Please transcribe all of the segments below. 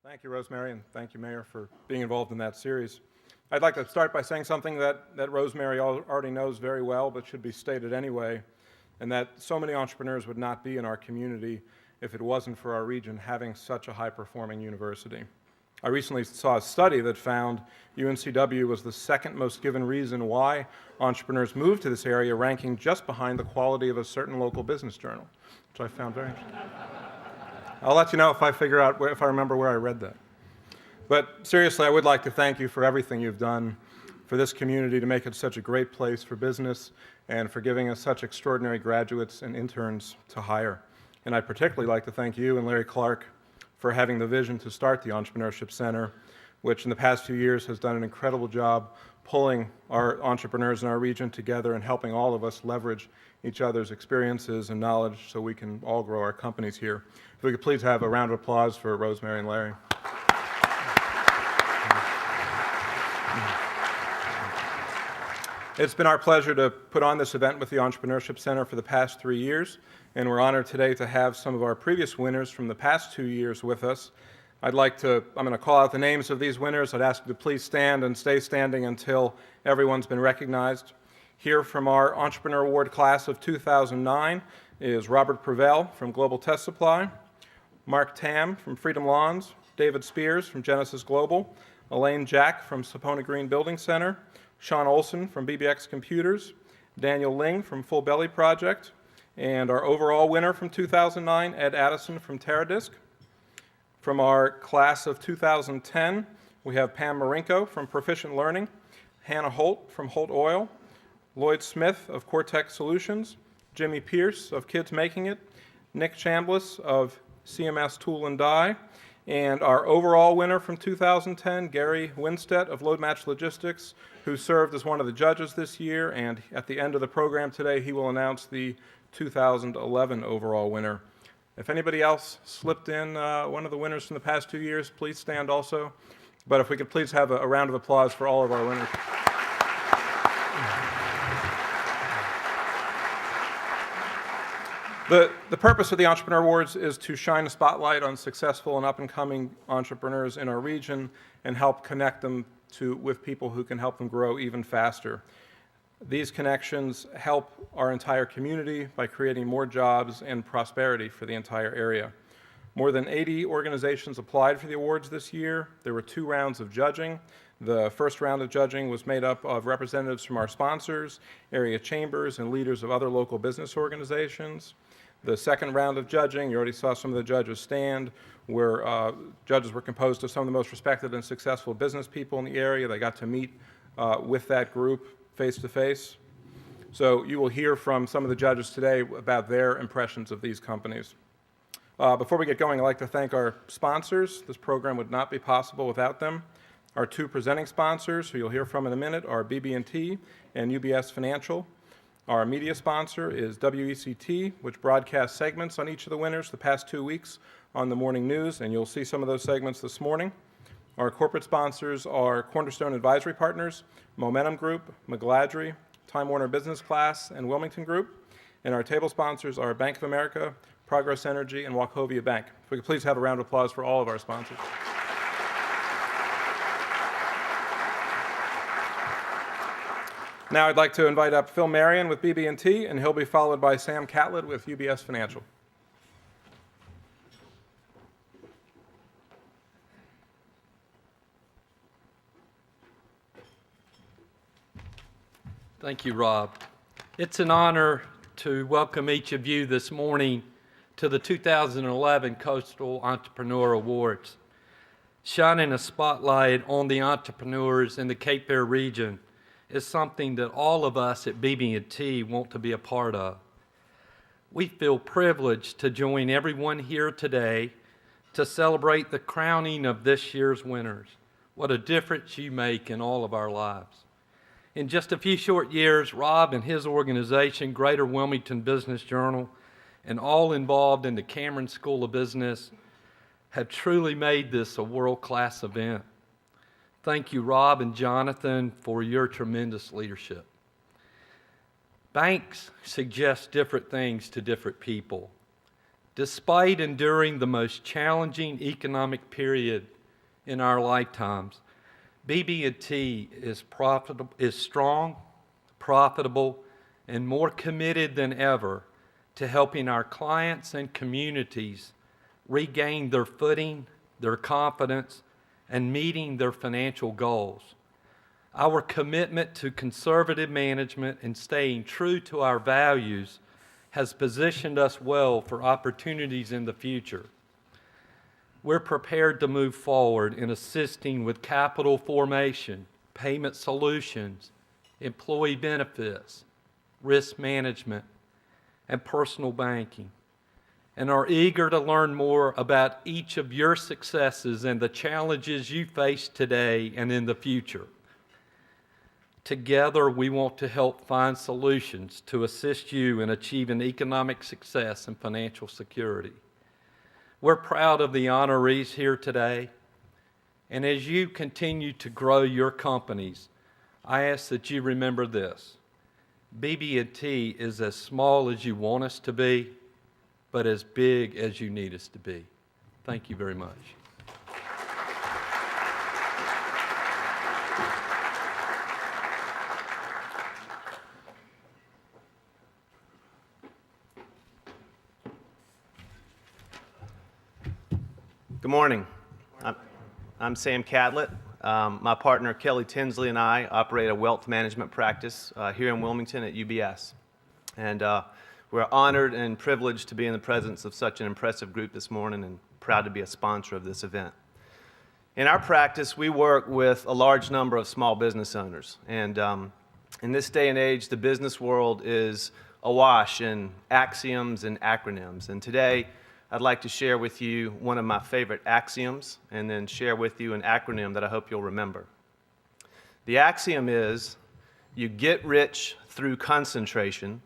Thank you, Rosemary, and thank you, Mayor, for being involved in that series. I'd like to start by saying something that Rosemary already knows very well, but should be stated anyway, and that so many entrepreneurs would not be in our community if it wasn't for our region having such a high-performing university. I recently saw a study that found UNCW was the second most given reason why entrepreneurs moved to this area, ranking just behind the quality of a certain local business journal, which I found very interesting. I'll let you know if I remember where I read that. But seriously, I would like to thank you for everything you've done for this community to make it such a great place for business and for giving us such extraordinary graduates and interns to hire. And I'd particularly like to thank you and Larry Clark for having the vision to start the Entrepreneurship Center, which in the past few years has done an incredible job pulling our entrepreneurs in our region together and helping all of us leverage each other's experiences and knowledge so we can all grow our companies here. If we could please have a round of applause for Rosemary and Larry. It's been our pleasure to put on this event with the Entrepreneurship Center for the past 3 years, and we're honored today to have some of our previous winners from the past 2 years with us. I'm going to call out the names of these winners. I'd ask you to please stand and stay standing until everyone's been recognized. Here from our Entrepreneur Award class of 2009 is Robert Prevel from Global Test Supply, Mark Tam from Freedom Lawns, David Spears from Genesis Global, Elaine Jack from Sapona Green Building Center, Sean Olson from BBX Computers, Daniel Ling from Full Belly Project, and our overall winner from 2009, Ed Addison from Terradisk. From our class of 2010, we have Pam Marinko from Proficient Learning, Hannah Holt from Holt Oil, Lloyd Smith of Cortex Solutions, Jimmy Pierce of Kids Making It, Nick Chambliss of CMS Tool and Die, and our overall winner from 2010, Gary Winstead of Load Match Logistics, who served as one of the judges this year, and at the end of the program today, he will announce the 2011 overall winner. If anybody else slipped in one of the winners from the past 2 years, please stand also. But if we could please have a round of applause for all of our winners. The purpose of the Entrepreneur Awards is to shine a spotlight on successful and up-and-coming entrepreneurs in our region and help connect them with people who can help them grow even faster. These connections help our entire community by creating more jobs and prosperity for the entire area. More than 80 organizations applied for the awards this year. There were 2 rounds of judging. The first round of judging was made up of representatives from our sponsors, area chambers, and leaders of other local business organizations. The second round of judging, you already saw some of the judges stand, where judges were composed of some of the most respected and successful business people in the area. They got to meet with that group face-to-face. So you will hear from some of the judges today about their impressions of these companies. Before we get going, I'd like to thank our sponsors. This program would not be possible without them. Our 2 presenting sponsors, who you'll hear from in a minute, are BB&T and UBS Financial. Our media sponsor is WECT, which broadcasts segments on each of the winners the past 2 weeks on the morning news, and you'll see some of those segments this morning. Our corporate sponsors are Cornerstone Advisory Partners, Momentum Group, McGladrey, Time Warner Business Class, and Wilmington Group. And our table sponsors are Bank of America, Progress Energy, and Wachovia Bank. If we could please have a round of applause for all of our sponsors. Now I'd like to invite up Phil Marion with BB&T, and he'll be followed by Sam Catlett with UBS Financial. Thank you, Rob. It's an honor to welcome each of you this morning to the 2011 Coastal Entrepreneur Awards. Shining a spotlight on the entrepreneurs in the Cape Fear region is something that all of us at BB&T want to be a part of. We feel privileged to join everyone here today to celebrate the crowning of this year's winners. What a difference you make in all of our lives. In just a few short years, Rob and his organization, Greater Wilmington Business Journal, and all involved in the Cameron School of Business have truly made this a world-class event. Thank you, Rob and Jonathan, for your tremendous leadership. Banks suggest different things to different people. Despite enduring the most challenging economic period in our lifetimes. BB&T is strong, profitable, and more committed than ever to helping our clients and communities regain their footing, their confidence, and meeting their financial goals. Our commitment to conservative management and staying true to our values has positioned us well for opportunities in the future. We're prepared to move forward in assisting with capital formation, payment solutions, employee benefits, risk management, and personal banking, and are eager to learn more about each of your successes and the challenges you face today and in the future. Together, we want to help find solutions to assist you in achieving economic success and financial security. We're proud of the honorees here today, and as you continue to grow your companies, I ask that you remember this. BB&T is as small as you want us to be, but as big as you need us to be. Thank you very much. Good morning. I'm Sam Catlett. My partner Kelly Tinsley and I operate a wealth management practice here in Wilmington at UBS. And we're honored and privileged to be in the presence of such an impressive group this morning and proud to be a sponsor of this event. In our practice, we work with a large number of small business owners. And in this day and age, the business world is awash in axioms and acronyms. And today, I'd like to share with you one of my favorite axioms and then share with you an acronym that I hope you'll remember. The axiom is, you get rich through concentration,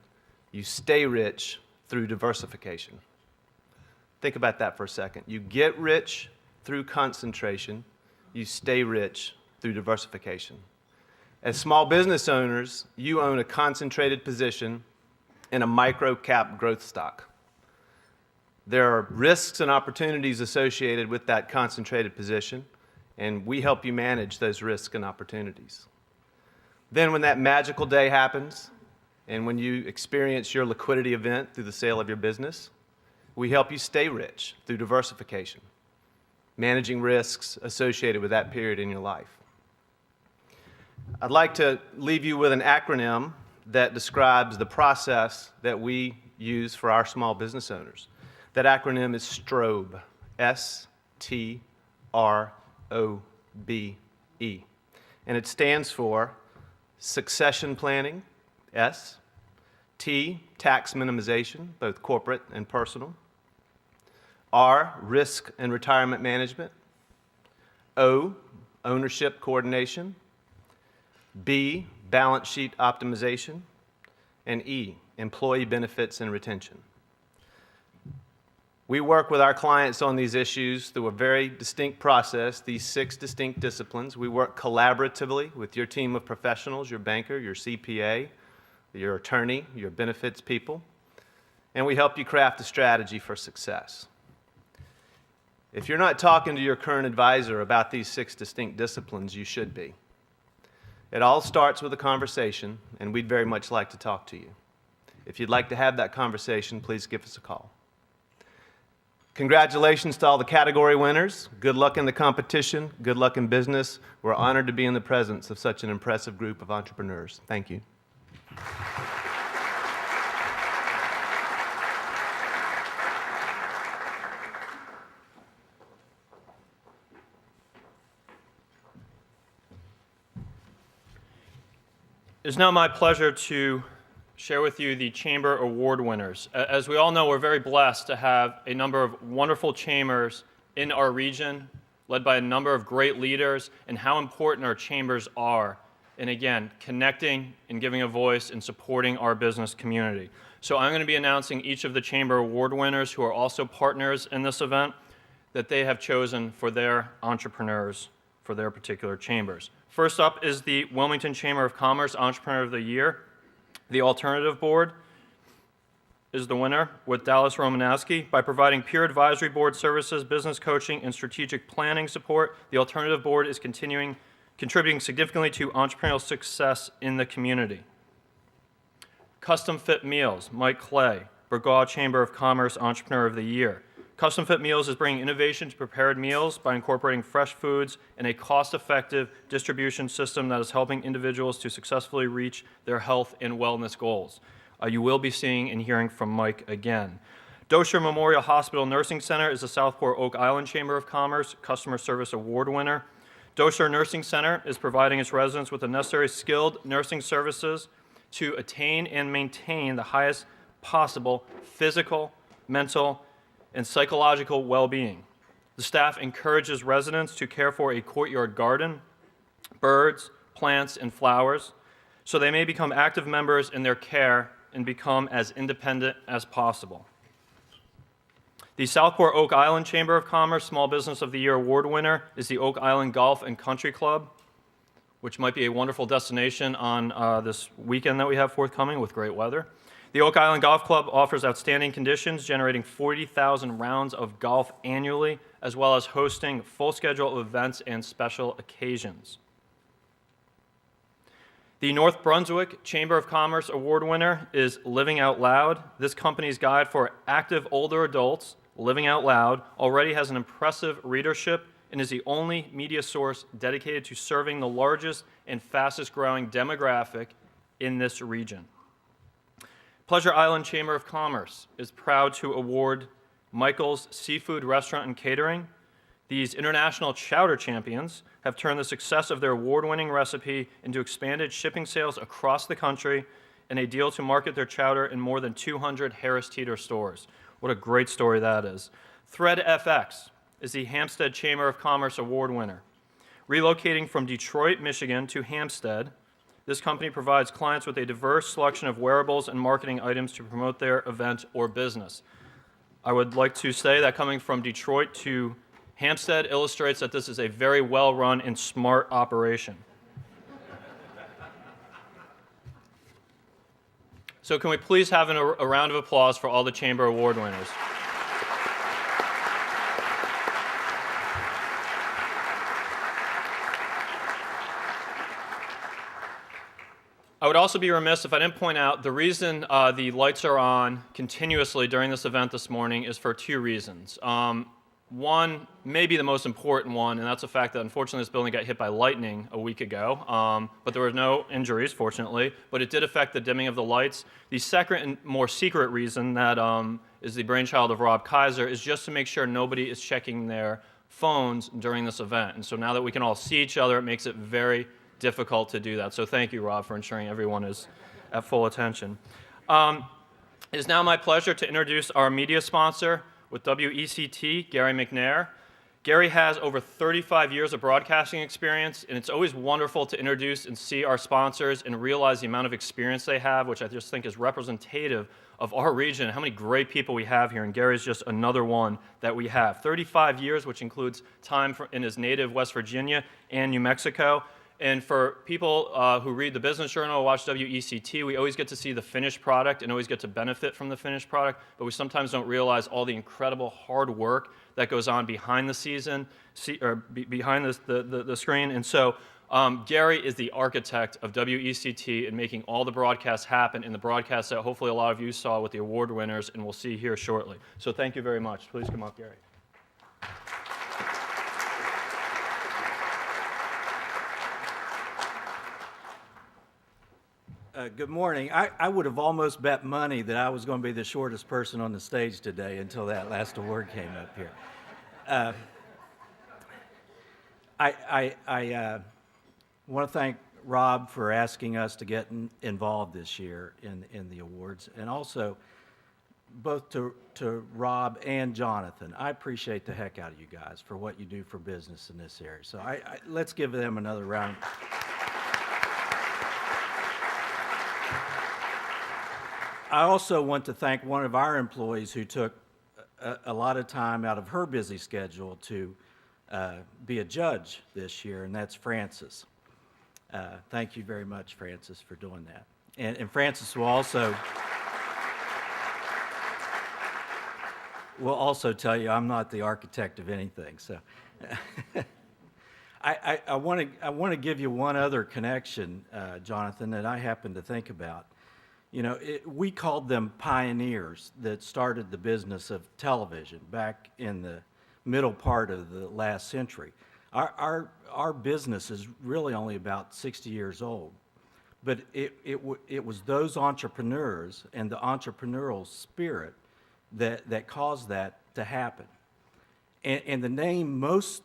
you stay rich through diversification. Think about that for a second. You get rich through concentration, you stay rich through diversification. As small business owners, you own a concentrated position in a micro-cap growth stock. There are risks and opportunities associated with that concentrated position, and we help you manage those risks and opportunities. Then when that magical day happens, and when you experience your liquidity event through the sale of your business, we help you stay rich through diversification, managing risks associated with that period in your life. I'd like to leave you with an acronym that describes the process that we use for our small business owners. That acronym is STROBE, S-T-R-O-B-E. And it stands for succession planning, S, T, tax minimization, both corporate and personal, R, risk and retirement management, O, ownership coordination, B, balance sheet optimization, and E, employee benefits and retention. We work with our clients on these issues through a very distinct process, these 6 distinct disciplines. We work collaboratively with your team of professionals, your banker, your CPA, your attorney, your benefits people, and we help you craft a strategy for success. If you're not talking to your current advisor about these 6 distinct disciplines, you should be. It all starts with a conversation, and we'd very much like to talk to you. If you'd like to have that conversation, please give us a call. Congratulations to all the category winners. Good luck in the competition. Good luck in business. We're honored to be in the presence of such an impressive group of entrepreneurs. Thank you. It is now my pleasure to share with you the Chamber Award winners. As we all know, we're very blessed to have a number of wonderful chambers in our region, led by a number of great leaders, and how important our chambers are in, again, connecting and giving a voice and supporting our business community. So I'm going to be announcing each of the Chamber Award winners who are also partners in this event that they have chosen for their entrepreneurs for their particular chambers. First up is the Wilmington Chamber of Commerce Entrepreneur of the Year, the Alternative Board, is the winner with Dallas Romanowski. By providing peer advisory board services, business coaching, and strategic planning support, the Alternative Board is contributing significantly to entrepreneurial success in the community. Custom Fit Meals, Mike Clay, Burgaw Chamber of Commerce Entrepreneur of the Year. Custom Fit Meals is bringing innovation to prepared meals by incorporating fresh foods in a cost-effective distribution system that is helping individuals to successfully reach their health and wellness goals. You will be seeing and hearing from Mike again. Dosher Memorial Hospital Nursing Center is the Southport Oak Island Chamber of Commerce Customer Service Award winner. Dosher Nursing Center is providing its residents with the necessary skilled nursing services to attain and maintain the highest possible physical, mental, and psychological well-being. The staff encourages residents to care for a courtyard garden, birds, plants, and flowers, so they may become active members in their care and become as independent as possible. The Southport Oak Island Chamber of Commerce Small Business of the Year Award winner is the Oak Island Golf and Country Club, which might be a wonderful destination on this weekend that we have forthcoming with great weather. The Oak Island Golf Club offers outstanding conditions, generating 40,000 rounds of golf annually, as well as hosting a full schedule of events and special occasions. The North Brunswick Chamber of Commerce Award winner is Living Out Loud. This company's guide for active older adults, Living Out Loud, already has an impressive readership and is the only media source dedicated to serving the largest and fastest growing demographic in this region. Pleasure Island Chamber of Commerce is proud to award Michael's Seafood Restaurant and Catering. These international chowder champions have turned the success of their award-winning recipe into expanded shipping sales across the country and a deal to market their chowder in more than 200 Harris Teeter stores. What a great story that is. Thread FX is the Hampstead Chamber of Commerce Award winner. Relocating from Detroit, Michigan to Hampstead, this company provides clients with a diverse selection of wearables and marketing items to promote their event or business. I would like to say that coming from Detroit to Hampstead illustrates that this is a very well-run and smart operation. So can we please have a round of applause for all the Chamber Award winners? I would also be remiss if I didn't point out the reason the lights are on continuously during this event this morning is for two reasons. One, maybe the most important one, and that's the fact that unfortunately this building got hit by lightning a week ago, but there were no injuries, fortunately, but it did affect the dimming of the lights. The second and more secret reason that is the brainchild of Rob Kaiser is just to make sure nobody is checking their phones during this event. And so now that we can all see each other, it makes it very difficult to do that. So thank you, Rob, for ensuring everyone is at full attention. It is now my pleasure to introduce our media sponsor with WECT, Gary McNair. Gary has over 35 years of broadcasting experience, and it's always wonderful to introduce and see our sponsors and realize the amount of experience they have, which I just think is representative of our region and how many great people we have here, and Gary's just another one that we have. 35 years, which includes time in his native West Virginia and New Mexico. And for people who read the Business Journal or watch WECT, we always get to see the finished product and always get to benefit from the finished product, but we sometimes don't realize all the incredible hard work that goes on behind the behind the screen. And so Gary is the architect of WECT in making all the broadcasts happen in the broadcasts that hopefully a lot of you saw with the award winners and we'll see here shortly. So thank you very much. Please come up, Gary. Good morning. I would have almost bet money that I was going to be the shortest person on the stage today until that last award came up here. I want to thank Rob for asking us to get involved this year in the awards, and also both to Rob and Jonathan. I appreciate the heck out of you guys for what you do for business in this area. So let's give them another round. I also want to thank one of our employees who took a lot of time out of her busy schedule to be a judge this year, and that's Frances. Thank you very much, Frances, for doing that. And Frances will also will also tell you I'm not the architect of anything, so. I want to give you one other connection, Jonathan, that I happen to think about. You know, we called them pioneers that started the business of television back in the middle part of the last century. Our business is really only about 60 years old, but it was those entrepreneurs and the entrepreneurial spirit that caused that to happen. And the name most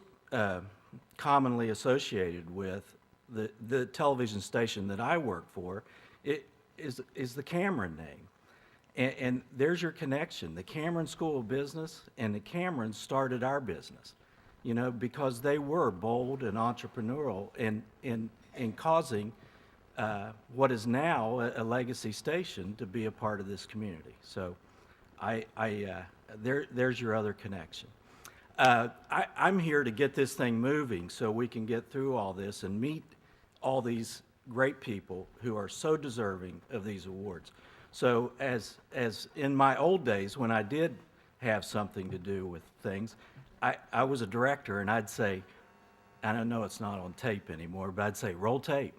commonly associated with the television station that I work for is the Cameron name. And there's your connection. The Cameron School of Business and the Camerons started our business, you know, because they were bold and entrepreneurial in causing what is now a legacy station to be a part of this community. So there's your other connection. I'm here to get this thing moving so we can get through all this and meet all these great people who are so deserving of these awards. So as in my old days when I did have something to do with things, I was a director and I'd say, and I know it's not on tape anymore, but I'd say, roll tape.